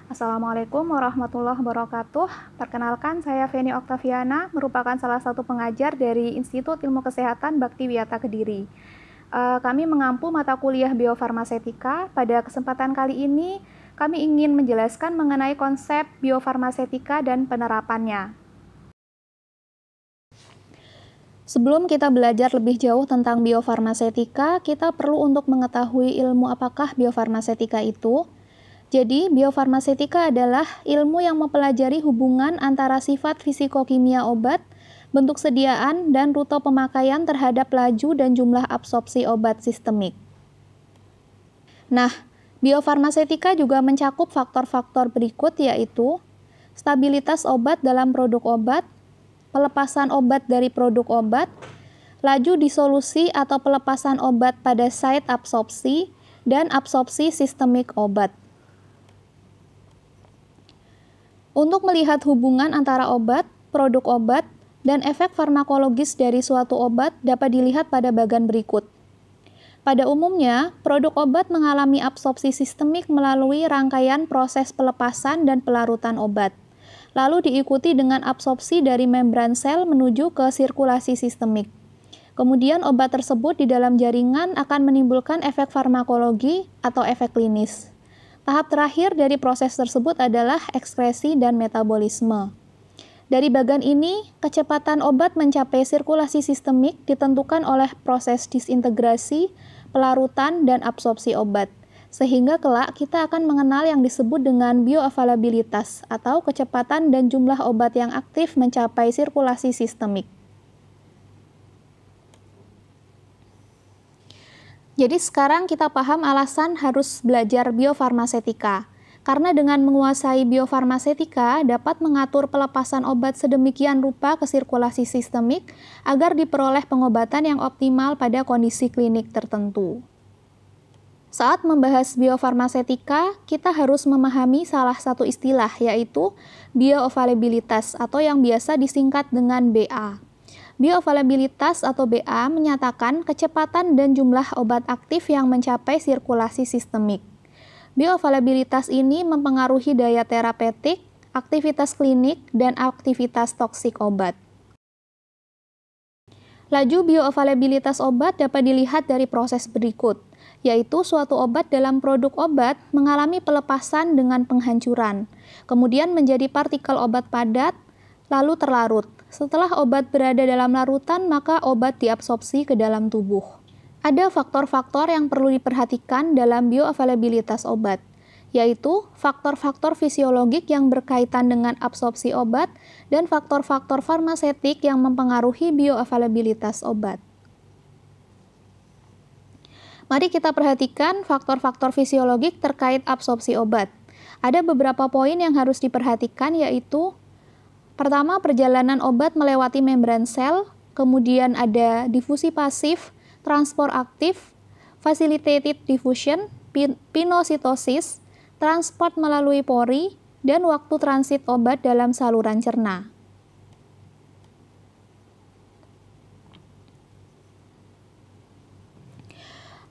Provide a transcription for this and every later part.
Assalamualaikum warahmatullahi wabarakatuh. Perkenalkan, saya Feni Oktaviana, merupakan salah satu pengajar dari Institut Ilmu Kesehatan Baktiwiyata Kediri. Kami mengampu mata kuliah biofarmasetika. Pada kesempatan kali ini, kami ingin menjelaskan mengenai konsep biofarmasetika dan penerapannya. Sebelum kita belajar lebih jauh tentang biofarmasetika, kita perlu untuk mengetahui ilmu apakah biofarmasetika itu. Jadi, biofarmasetika adalah ilmu yang mempelajari hubungan antara sifat fisikokimia obat, bentuk sediaan, dan rute pemakaian terhadap laju dan jumlah absorpsi obat sistemik. Nah, biofarmasetika juga mencakup faktor-faktor berikut, yaitu stabilitas obat dalam produk obat, pelepasan obat dari produk obat, laju disolusi atau pelepasan obat pada site absorpsi, dan absorpsi sistemik obat. Untuk melihat hubungan antara obat, produk obat, dan efek farmakologis dari suatu obat dapat dilihat pada bagan berikut. Pada umumnya, produk obat mengalami absorpsi sistemik melalui rangkaian proses pelepasan dan pelarutan obat, lalu diikuti dengan absorpsi dari membran sel menuju ke sirkulasi sistemik. Kemudian obat tersebut di dalam jaringan akan menimbulkan efek farmakologi atau efek klinis. Tahap terakhir dari proses tersebut adalah ekskresi dan metabolisme. Dari bagan ini, kecepatan obat mencapai sirkulasi sistemik ditentukan oleh proses disintegrasi, pelarutan, dan absorpsi obat. Sehingga kelak kita akan mengenal yang disebut dengan bioavailabilitas atau kecepatan dan jumlah obat yang aktif mencapai sirkulasi sistemik. Jadi sekarang kita paham alasan harus belajar biofarmasetika. Karena dengan menguasai biofarmasetika dapat mengatur pelepasan obat sedemikian rupa ke sirkulasi sistemik agar diperoleh pengobatan yang optimal pada kondisi klinik tertentu. Saat membahas biofarmasetika, kita harus memahami salah satu istilah, yaitu bioavailabilitas atau yang biasa disingkat dengan BA. Bioavailabilitas atau BA menyatakan kecepatan dan jumlah obat aktif yang mencapai sirkulasi sistemik. Bioavailabilitas ini mempengaruhi daya terapeutik, aktivitas klinik, dan aktivitas toksik obat. Laju bioavailabilitas obat dapat dilihat dari proses berikut, yaitu suatu obat dalam produk obat mengalami pelepasan dengan penghancuran, kemudian menjadi partikel obat padat, lalu terlarut. Setelah obat berada dalam larutan, maka obat diabsorpsi ke dalam tubuh. Ada faktor-faktor yang perlu diperhatikan dalam bioavailabilitas obat, yaitu faktor-faktor fisiologik yang berkaitan dengan absorpsi obat dan faktor-faktor farmasetik yang mempengaruhi bioavailabilitas obat. Mari kita perhatikan faktor-faktor fisiologik terkait absorpsi obat. Ada beberapa poin yang harus diperhatikan, yaitu pertama, perjalanan obat melewati membran sel, kemudian ada difusi pasif, transport aktif, facilitated diffusion, pinositosis, transport melalui pori, dan waktu transit obat dalam saluran cerna.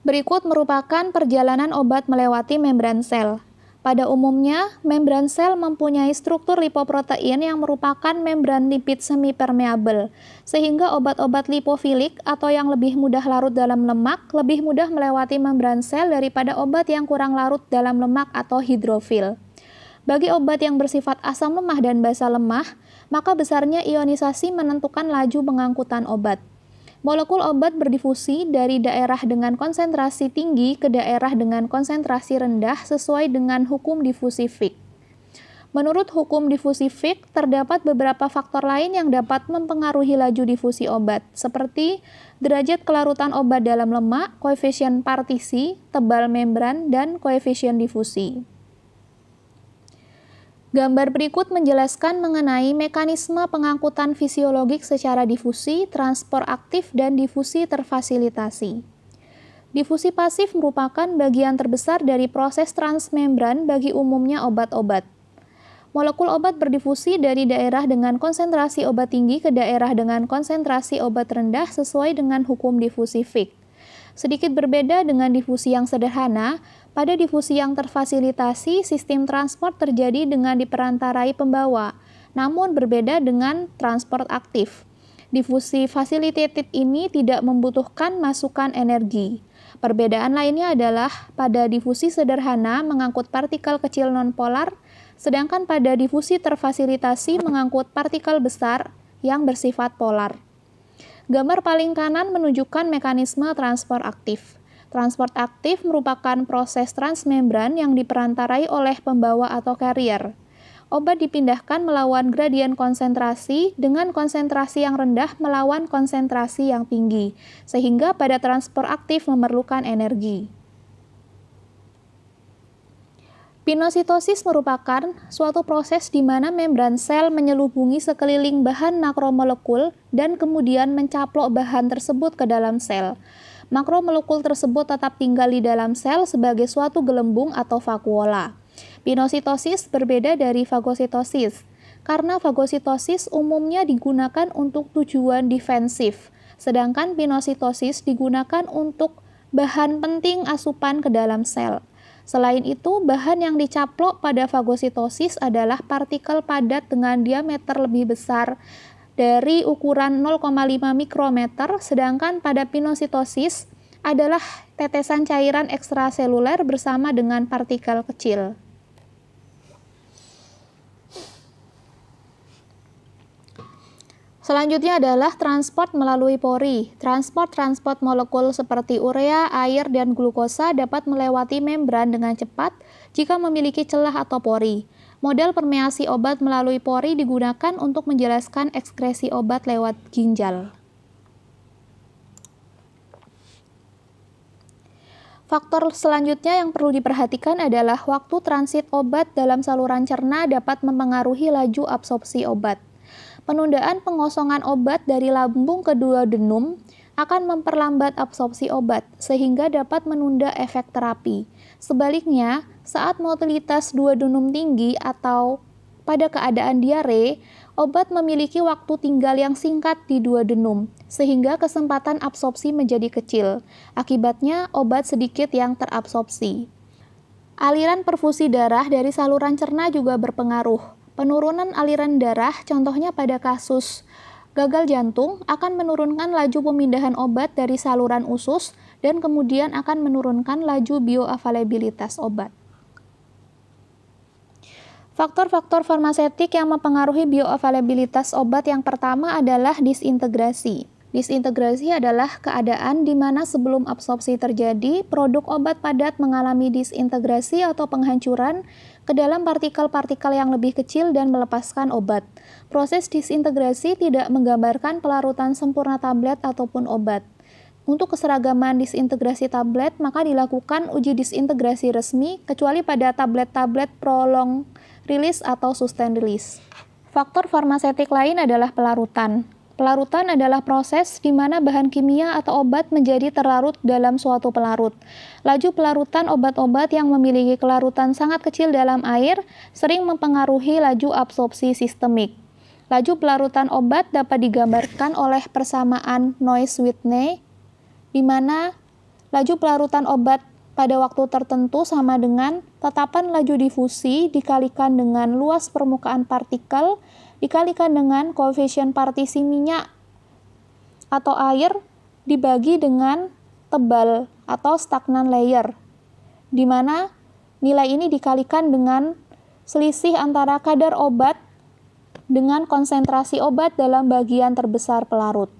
Berikut merupakan perjalanan obat melewati membran sel. Pada umumnya, membran sel mempunyai struktur lipoprotein yang merupakan membran lipid semi-permeabel, sehingga obat-obat lipofilik atau yang lebih mudah larut dalam lemak lebih mudah melewati membran sel daripada obat yang kurang larut dalam lemak atau hidrofil. Bagi obat yang bersifat asam lemah dan basa lemah, maka besarnya ionisasi menentukan laju pengangkutan obat. Molekul obat berdifusi dari daerah dengan konsentrasi tinggi ke daerah dengan konsentrasi rendah sesuai dengan hukum difusi Fick. Menurut hukum difusi Fick, terdapat beberapa faktor lain yang dapat mempengaruhi laju difusi obat, seperti derajat kelarutan obat dalam lemak, koefisien partisi, tebal membran, dan koefisien difusi. Gambar berikut menjelaskan mengenai mekanisme pengangkutan fisiologik secara difusi, transport aktif, dan difusi terfasilitasi. Difusi pasif merupakan bagian terbesar dari proses transmembran bagi umumnya obat-obat. Molekul obat berdifusi dari daerah dengan konsentrasi obat tinggi ke daerah dengan konsentrasi obat rendah sesuai dengan hukum difusi Fick. Sedikit berbeda dengan difusi yang sederhana, pada difusi yang terfasilitasi, sistem transport terjadi dengan diperantarai pembawa, namun berbeda dengan transport aktif. Difusi facilitated ini tidak membutuhkan masukan energi. Perbedaan lainnya adalah pada difusi sederhana mengangkut partikel kecil nonpolar, sedangkan pada difusi terfasilitasi mengangkut partikel besar yang bersifat polar. Gambar paling kanan menunjukkan mekanisme transport aktif. Transport aktif merupakan proses transmembran yang diperantarai oleh pembawa atau carrier. Obat dipindahkan melawan gradien konsentrasi dengan konsentrasi yang rendah melawan konsentrasi yang tinggi, sehingga pada transport aktif memerlukan energi. Pinositosis merupakan suatu proses di mana membran sel menyelubungi sekeliling bahan makromolekul dan kemudian mencaplok bahan tersebut ke dalam sel. Makromolekul tersebut tetap tinggal di dalam sel sebagai suatu gelembung atau vakuola. Pinositosis berbeda dari fagositosis, karena fagositosis umumnya digunakan untuk tujuan defensif, sedangkan pinositosis digunakan untuk bahan penting asupan ke dalam sel. Selain itu, bahan yang dicaplok pada fagositosis adalah partikel padat dengan diameter lebih besar dari ukuran 0,5 mikrometer, sedangkan pada pinositosis adalah tetesan cairan ekstraseluler bersama dengan partikel kecil. Selanjutnya adalah transport melalui pori. Transport molekul seperti urea, air, dan glukosa dapat melewati membran dengan cepat jika memiliki celah atau pori. Model permeasi obat melalui pori digunakan untuk menjelaskan ekskresi obat lewat ginjal. Faktor selanjutnya yang perlu diperhatikan adalah waktu transit obat dalam saluran cerna dapat mempengaruhi laju absorpsi obat. Penundaan pengosongan obat dari lambung ke duodenum akan memperlambat absorpsi obat, sehingga dapat menunda efek terapi. Sebaliknya, saat motilitas duodenum tinggi atau pada keadaan diare, obat memiliki waktu tinggal yang singkat di duodenum, sehingga kesempatan absorpsi menjadi kecil. Akibatnya, obat sedikit yang terabsorpsi. Aliran perfusi darah dari saluran cerna juga berpengaruh. Penurunan aliran darah, contohnya pada kasus gagal jantung, akan menurunkan laju pemindahan obat dari saluran usus dan kemudian akan menurunkan laju bioavailabilitas obat. Faktor-faktor farmasetik yang mempengaruhi bioavailabilitas obat yang pertama adalah disintegrasi. Disintegrasi adalah keadaan di mana sebelum absorpsi terjadi, produk obat padat mengalami disintegrasi atau penghancuran ke dalam partikel-partikel yang lebih kecil dan melepaskan obat. Proses disintegrasi tidak menggambarkan pelarutan sempurna tablet ataupun obat. Untuk keseragaman disintegrasi tablet, maka dilakukan uji disintegrasi resmi, kecuali pada tablet-tablet prolong release atau sustain release. Faktor farmasetik lain adalah pelarutan. Pelarutan adalah proses di mana bahan kimia atau obat menjadi terlarut dalam suatu pelarut. Laju pelarutan obat-obat yang memiliki kelarutan sangat kecil dalam air sering mempengaruhi laju absorpsi sistemik. Laju pelarutan obat dapat digambarkan oleh persamaan Noyes-Whitney, di mana laju pelarutan obat pada waktu tertentu sama dengan tetapan laju difusi dikalikan dengan luas permukaan partikel dikalikan dengan koefisien partisi minyak atau air dibagi dengan tebal atau stagnan layer, di mana nilai ini dikalikan dengan selisih antara kadar obat dengan konsentrasi obat dalam bagian terbesar pelarut.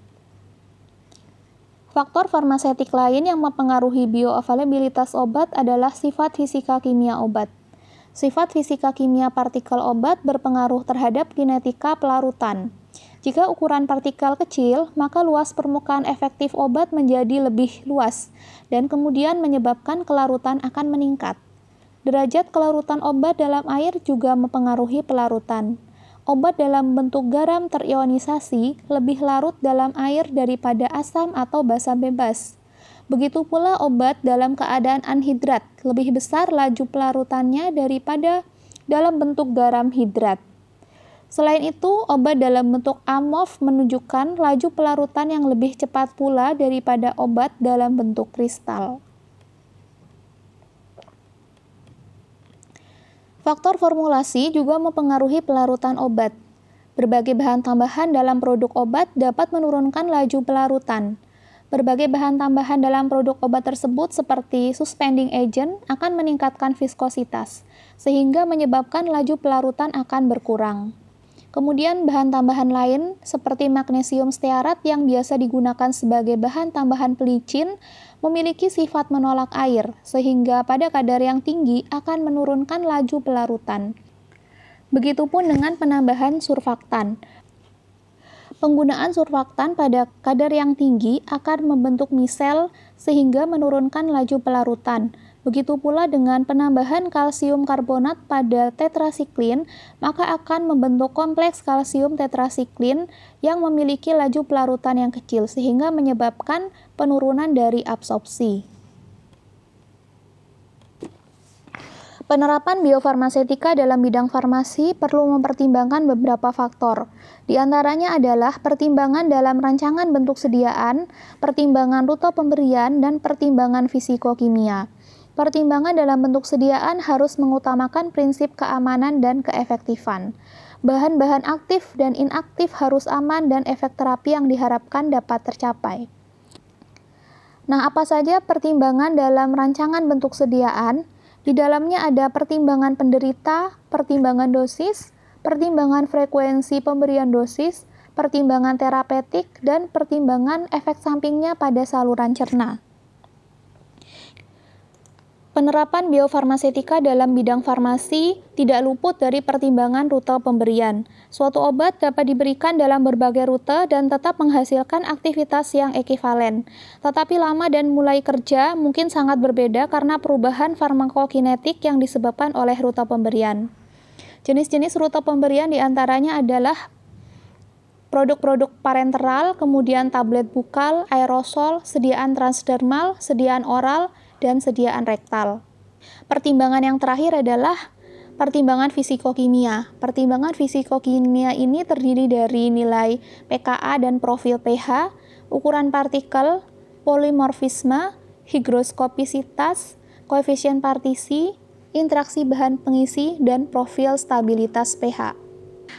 Faktor farmasetik lain yang mempengaruhi bioavailabilitas obat adalah sifat fisika kimia obat. Sifat fisika kimia partikel obat berpengaruh terhadap kinetika pelarutan. Jika ukuran partikel kecil, maka luas permukaan efektif obat menjadi lebih luas, dan kemudian menyebabkan kelarutan akan meningkat. Derajat kelarutan obat dalam air juga mempengaruhi pelarutan. Obat dalam bentuk garam terionisasi lebih larut dalam air daripada asam atau basa bebas. Begitu pula obat dalam keadaan anhidrat, lebih besar laju pelarutannya daripada dalam bentuk garam hidrat. Selain itu, obat dalam bentuk AMOF menunjukkan laju pelarutan yang lebih cepat pula daripada obat dalam bentuk kristal. Faktor formulasi juga mempengaruhi pelarutan obat. Berbagai bahan tambahan dalam produk obat dapat menurunkan laju pelarutan. Berbagai bahan tambahan dalam produk obat tersebut seperti suspending agent akan meningkatkan viskositas, sehingga menyebabkan laju pelarutan akan berkurang. Kemudian bahan tambahan lain seperti magnesium stearat yang biasa digunakan sebagai bahan tambahan pelicin memiliki sifat menolak air, sehingga pada kadar yang tinggi akan menurunkan laju pelarutan. Begitupun dengan penambahan surfaktan. Penggunaan surfaktan pada kadar yang tinggi akan membentuk misel sehingga menurunkan laju pelarutan. Begitu pula dengan penambahan kalsium karbonat pada tetrasiklin, maka akan membentuk kompleks kalsium tetrasiklin yang memiliki laju pelarutan yang kecil, sehingga menyebabkan penurunan dari absorpsi. Penerapan biofarmasetika dalam bidang farmasi perlu mempertimbangkan beberapa faktor. Di antaranya adalah pertimbangan dalam rancangan bentuk sediaan, pertimbangan rute pemberian, dan pertimbangan fisikokimia. Pertimbangan dalam bentuk sediaan harus mengutamakan prinsip keamanan dan keefektifan. Bahan-bahan aktif dan inaktif harus aman dan efek terapi yang diharapkan dapat tercapai. Nah, apa saja pertimbangan dalam rancangan bentuk sediaan? Di dalamnya ada pertimbangan penderita, pertimbangan dosis, pertimbangan frekuensi pemberian dosis, pertimbangan terapeutik, dan pertimbangan efek sampingnya pada saluran cerna. Penerapan biofarmasetika dalam bidang farmasi tidak luput dari pertimbangan rute pemberian. Suatu obat dapat diberikan dalam berbagai rute dan tetap menghasilkan aktivitas yang ekivalen. Tetapi lama dan mulai kerja mungkin sangat berbeda karena perubahan farmakokinetik yang disebabkan oleh rute pemberian. Jenis-jenis rute pemberian diantaranya adalah produk-produk parenteral, kemudian tablet bukal, aerosol, sediaan transdermal, sediaan oral, dan sediaan rektal. Pertimbangan yang terakhir adalah pertimbangan fisikokimia. Pertimbangan fisikokimia ini terdiri dari nilai pKa dan profil pH, ukuran partikel, polimorfisme, higroskopisitas, koefisien partisi, interaksi bahan pengisi, dan profil stabilitas pH.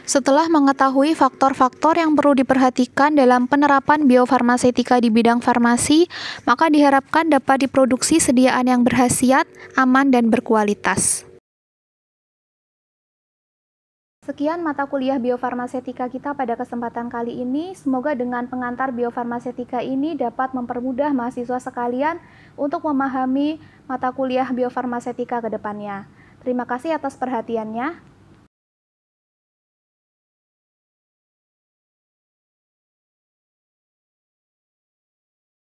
Setelah mengetahui faktor-faktor yang perlu diperhatikan dalam penerapan biofarmasetika di bidang farmasi, maka diharapkan dapat diproduksi sediaan yang berkhasiat, aman, dan berkualitas. Sekian mata kuliah biofarmasetika kita pada kesempatan kali ini. Semoga dengan pengantar biofarmasetika ini dapat mempermudah mahasiswa sekalian untuk memahami mata kuliah biofarmasetika ke depannya. Terima kasih atas perhatiannya.